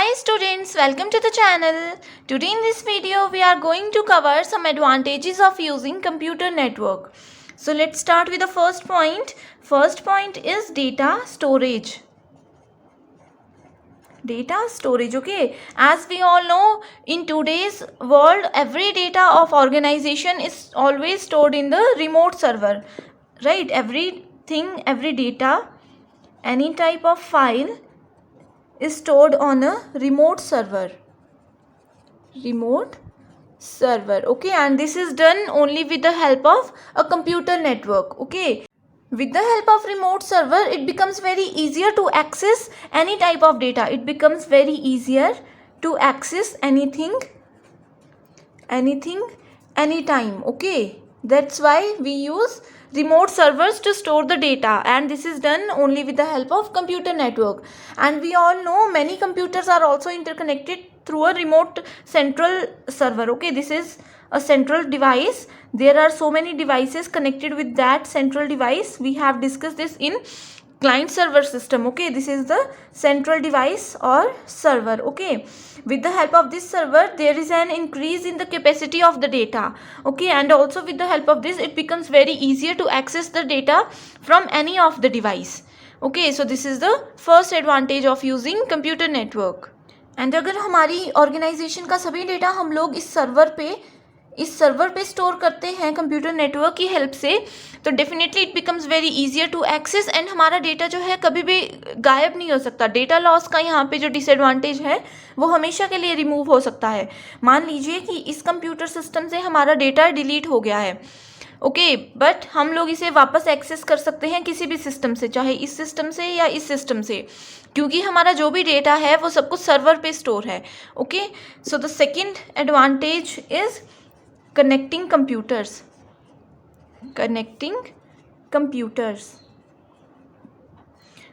Hi students, welcome to the channel. Today in this video we are going to cover some advantages of using computer network. So let's start with the first point. First point is data storage. Data storage, okay. As we all know, in today's world, every data of organization is always stored in the remote server, right? Everything, every data, any type of file is stored on a remote server, okay, and this is done only with the help of a computer network, okay. With the help of remote server, it becomes very easier to access any type of data. It becomes very easier to access anything anytime, okay. That's why we use remote servers to store the data, and this is done only with the help of computer network. And we all know many computers are also interconnected through a remote central server, okay. This is a central device. There are so many devices connected with that central device. We have discussed this in client server system, okay. This is the central device or server, okay. With the help of this server, there is an increase in the capacity of the data, okay, and also with the help of this, it becomes very easier to access the data from any of the device, okay. So this is the first advantage of using computer network. And अगर हमारी organisation का सभी data हम लोग इस server पे store करते हैं कंप्यूटर नेटवर्क की हेल्प से, तो definitely it becomes very easier to access, and हमारा डेटा जो है कभी भी गायब नहीं हो सकता. डेटा लॉस का यहाँ पे जो डिसएडवांटेज है वो हमेशा के लिए रिमूव हो सकता है. मान लीजिए कि इस कंप्यूटर सिस्टम से हमारा डेटा डिलीट हो गया है, ओके, बट हम लोग इसे वापस एक्सेस कर सकते हैं किसी भी सिस्टम से, चाहे इस सिस्टम से या इस सिस्टम से, क्योंकि हमारा जो भी डेटा है वो सब कुछ सर्वर पे स्टोर है, okay. So the second advantage is connecting computers.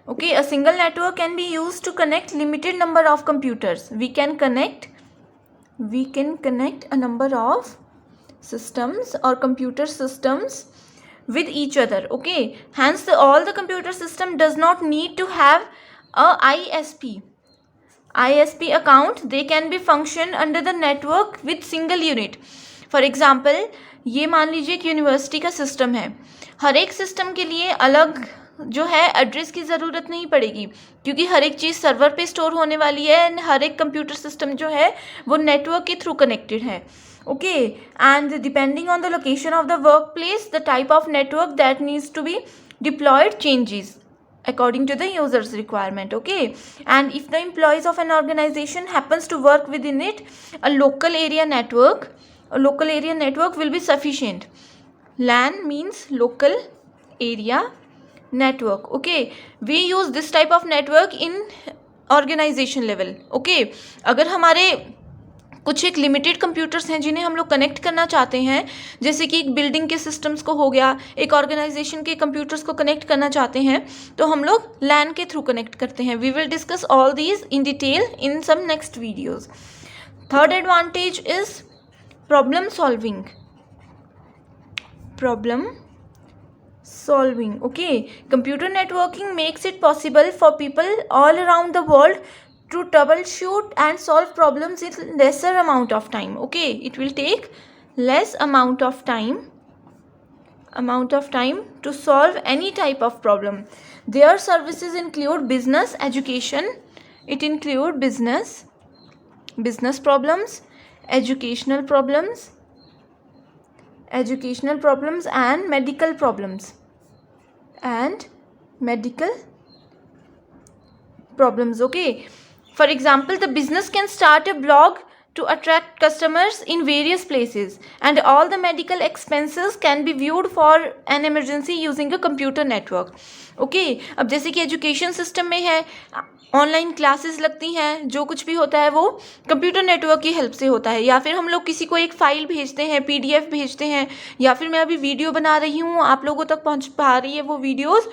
Okay, a single network can be used to connect limited number of computers. We can connect a number of systems or computer systems with each other, okay. Hence all the computer system does not need to have a ISP account. They can be function under the network with single unit. For example, ये मान लीजिए कि university का system है. हर एक system के लिए अलग जो है एड्रेस की ज़रूरत नहीं पड़ेगी, क्योंकि हर एक चीज़ सर्वर पे स्टोर होने वाली है, एंड हर एक कंप्यूटर सिस्टम जो है वो नेटवर्क के थ्रू कनेक्टेड है, okay. And depending on the location of the work place, the type of network that needs to be deployed changes according to the user's requirement, okay. And if the employees of an organization happens to work within it, a local area network will be sufficient. LAN means local area network, okay. We use this type of network in organization level, okay. अगर हमारे कुछ एक limited computers हैं जिन्हें हम लोग connect करना चाहते हैं, जैसे कि एक बिल्डिंग के सिस्टम्स को हो गया, एक ऑर्गेनाइजेशन के कंप्यूटर्स को कनेक्ट करना चाहते हैं, तो हम लोग लैन के थ्रू कनेक्ट करते हैं. We will discuss all these in detail in some next videos. Third advantage is problem solving, okay. Computer networking makes it possible for people all around the world to troubleshoot and solve problems in lesser amount of time, okay. It will take less amount of time to solve any type of problem. Their services include business, education. It include business problems, educational problems and medical problems, okay. For example, the business can start a blog to attract customers in various places, and all the medical expenses can be viewed for an emergency using a computer network, okay. अब जैसे कि education system में है, online classes लगती हैं, जो कुछ भी होता है वो कंप्यूटर नेटवर्क की हेल्प से होता है. या फिर हम लोग किसी को एक फ़ाइल भेजते हैं, PDF भेजते हैं, या फिर मैं अभी वीडियो बना रही हूँ, आप लोगों तक पहुँच पा रही है वो वीडियोज़,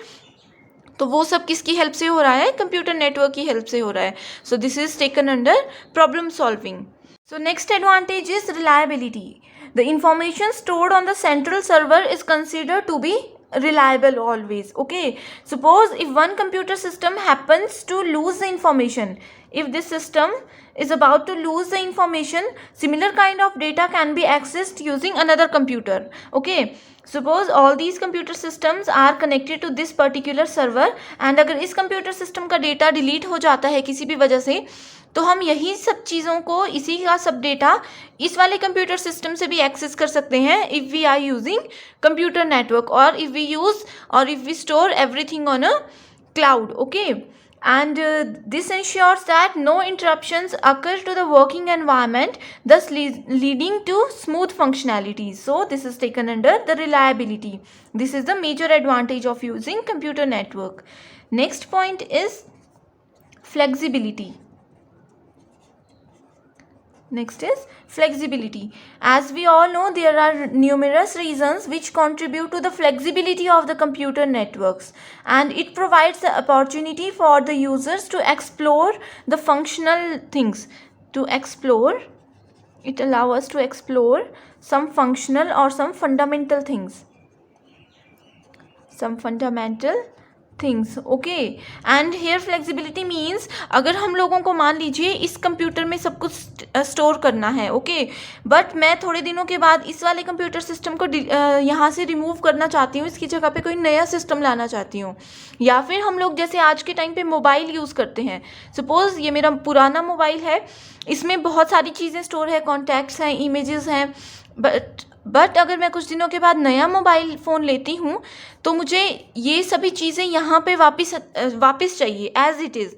तो वो सब किसकी हेल्प से हो रहा है? कंप्यूटर नेटवर्क की हेल्प से हो रहा है. So this is taken under problem solving. So next advantage is reliability. The information stored on the central server is considered to be reliable always, okay. Suppose if one computer system happens to lose the information, if this system is about to lose the information, similar kind of data can be accessed using another computer. Okay, suppose all these computer systems are connected to this particular server, and अगर इस computer system का data delete हो जाता है किसी भी वजह से, तो हम यही सब चीज़ों को, इसी का सब डेटा इस वाले कंप्यूटर सिस्टम से भी एक्सेस कर सकते हैं if we are using computer network, और इफ़ वी यूज़ और if we store everything on a cloud. Okay, and this ensures that no interruptions occur to the working environment, thus leading to smooth functionalities. So this is taken under the reliability. This is the major advantage of using computer network. Next point is flexibility. Next is flexibility. As we all know, there are numerous reasons which contribute to the flexibility of the computer networks, and it provides the opportunity for the users to explore the functional things. It allows us to explore some functional or some fundamental things. Okay, and here flexibility means अगर हम लोगों को मान लीजिए इस computer में सब कुछ स्टोर करना है, ओके, बट मैं थोड़े दिनों के बाद इस वाले कंप्यूटर सिस्टम को यहाँ से रिमूव करना चाहती हूँ, इसकी जगह पे कोई नया सिस्टम लाना चाहती हूँ, या फिर हम लोग जैसे आज के टाइम पे मोबाइल यूज़ करते हैं, सपोज़ ये मेरा पुराना मोबाइल है, इसमें बहुत सारी चीज़ें स्टोर है, कॉन्टैक्ट्स हैं, इमेजेस हैं, बट अगर मैं कुछ दिनों के बाद नया मोबाइल फ़ोन लेती हूँ तो मुझे ये सभी चीज़ें यहाँ पे वापस चाहिए एज इट इज़.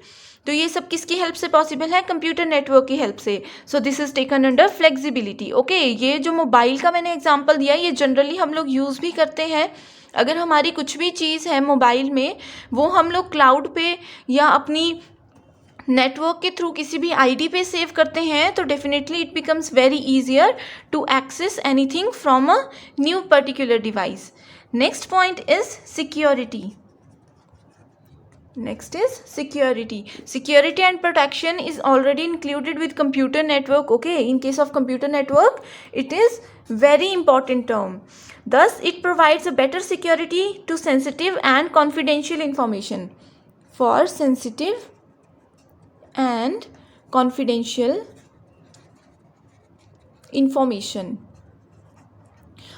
तो ये सब किसकी हेल्प से पॉसिबल है? कंप्यूटर नेटवर्क की हेल्प से. So this is taken under flexibility. Okay, ये जो मोबाइल का मैंने एग्जांपल दिया, ये जनरली हम लोग यूज़ भी करते हैं. अगर हमारी कुछ भी चीज़ है मोबाइल में, वो हम लोग क्लाउड पे या अपनी नेटवर्क के थ्रू किसी भी आईडी पे सेव करते हैं, तो definitely it becomes very easier to access anything from a new particular device. Next point is security. Security and protection is already included with computer network. Okay, in case of computer network, it is very important term. Thus, it provides a better security to sensitive and confidential information. For sensitive and confidential information.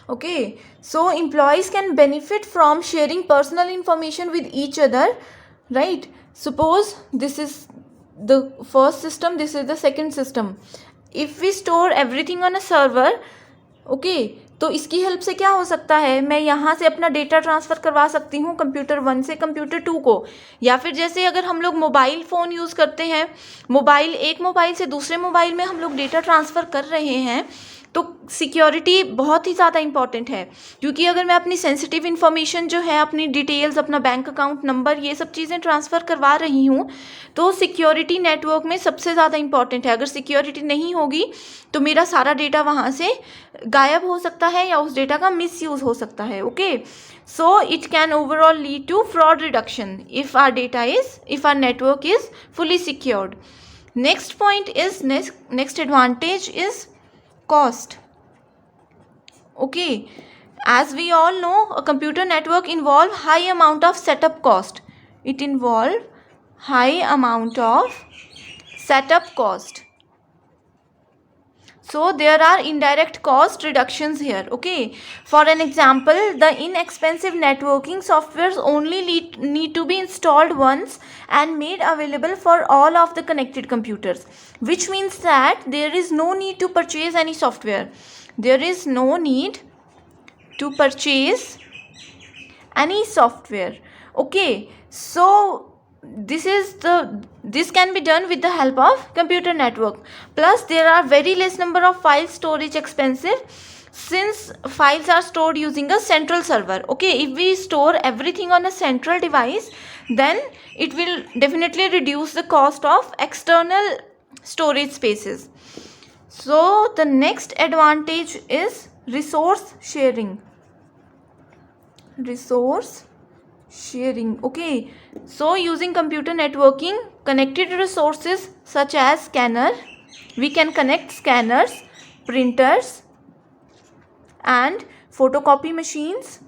Okay, so employees can benefit from sharing personal information with each other, right? Suppose this is the first system, this is the second system. If we store everything on a server, okay, तो इसकी help से क्या हो सकता है, मैं यहाँ से अपना डेटा ट्रांसफ़र करवा सकती हूँ कंप्यूटर 1 से कंप्यूटर 2 को, या फिर जैसे अगर हम लोग मोबाइल फ़ोन यूज़ करते हैं, एक मोबाइल से दूसरे मोबाइल में हम लोग डेटा ट्रांसफ़र कर रहे हैं, तो सिक्योरिटी बहुत ही ज़्यादा इंपॉर्टेंट है, क्योंकि अगर मैं अपनी सेंसिटिव इन्फॉर्मेशन जो है, अपनी डिटेल्स, अपना बैंक अकाउंट नंबर, ये सब चीज़ें ट्रांसफ़र करवा रही हूँ, तो सिक्योरिटी नेटवर्क में सबसे ज़्यादा इंपॉर्टेंट है. अगर सिक्योरिटी नहीं होगी तो मेरा सारा डेटा वहाँ से गायब हो सकता है या उस डेटा का मिसयूज़ हो सकता है. Okay, so it can overall lead to fraud reduction if our network is fully secured. Next point is next advantage is cost. Okay, as we all know, a computer network involve high amount of setup cost. It involve high amount of setup cost. So there are indirect cost reductions here. Okay, for an example, the inexpensive networking softwares only need to be installed once and made available for all of the connected computers, which means that there is no need to purchase any software. There is no need to purchase any software. Okay, so this can be done with the help of computer network. Plus there are very less number of file storage expensive, since files are stored using a central server. Okay, if we store everything on a central device, then it will definitely reduce the cost of external storage spaces. So the next advantage is resource sharing. Okay, so using computer networking, connected resources such as scanner, we can connect scanners, printers and photocopy machines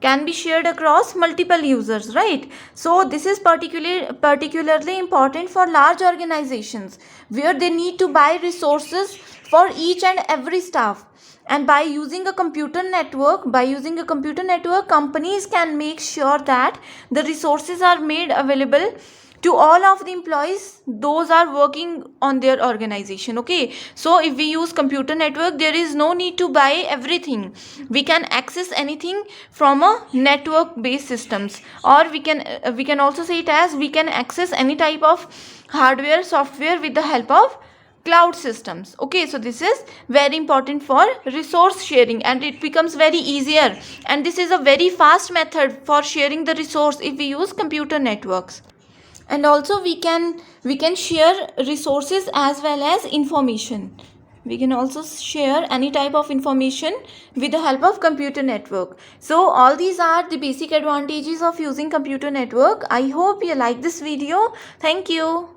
can be shared across multiple users, right? So this is particularly important for large organizations where they need to buy resources for each and every staff. And by using a computer network, companies can make sure that the resources are made available to all of the employees those are working on their organization. Okay, so if we use computer network, there is no need to buy everything. We can access anything from a network based systems, or we can also say it as we can access any type of hardware software with the help of cloud systems. Okay, so this is very important for resource sharing, and it becomes very easier, and this is a very fast method for sharing the resource if we use computer networks. And also we can share resources as well as information. We can also share any type of information with the help of computer network. So all these are the basic advantages of using computer network. I hope you like this video. Thank you.